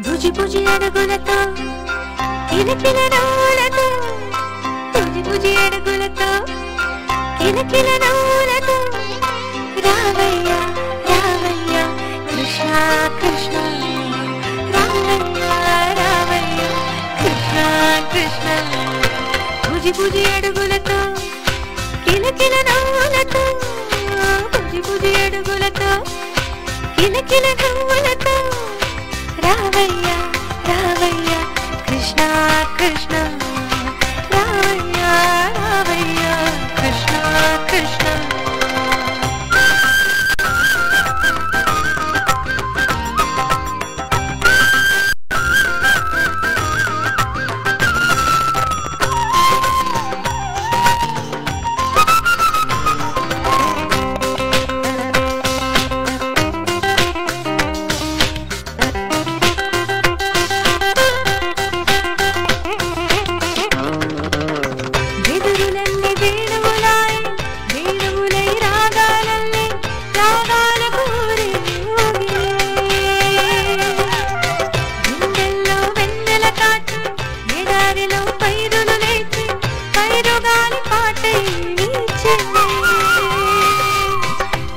బుజి బుజి అడుగులతో కిలకిల నవ్వులతో బుజి బుజి అడుగులతో కిలకిల నవ్వులతో రావయ్య రావయ్య కృష్ణ కృష్ణ రావయ్య రావయ్య కృష్ణ కృష్ణ బుజి బుజి అడుగులతో కిలకిల నవ్వులతో బుజి బుజి అడుగులతో కిలకిల నవ్వులతో రావయ్య రావయ్య కృష్ణ కృష్ణ రావయ్య రావయ్య కృష్ణ కృష్ణ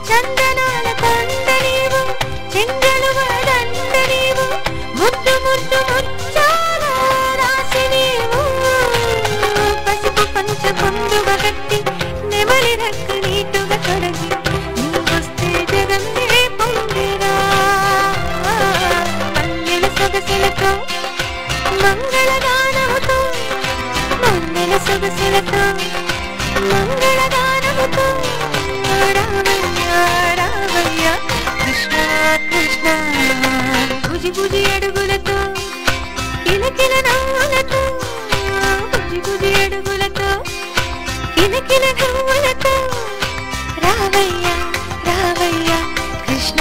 చందనాల కొండనీవు చెంగలు వదండనీవు ముద్దు ముద్దు ముచ్చాల రాసి నీవు పసుపు పంచ పొందువ గట్టి నెమలి రక్క నీటుగా తొడగి నీవొస్తే జగన్నే పొందిరా మల్లెల సొగసులతో మంగళగానముతో మల్లెల సొగసులతో మంగళగానముతో రావయ్య రావయ్య కృష్ణ కృష్ణ బుజి బుజి అడుగులతో కిలకిల నవ్వులతో బుజి బుజి అడుగులతో కిలకిల నవ్వులతో రావయ్య రావయ్య కృష్ణ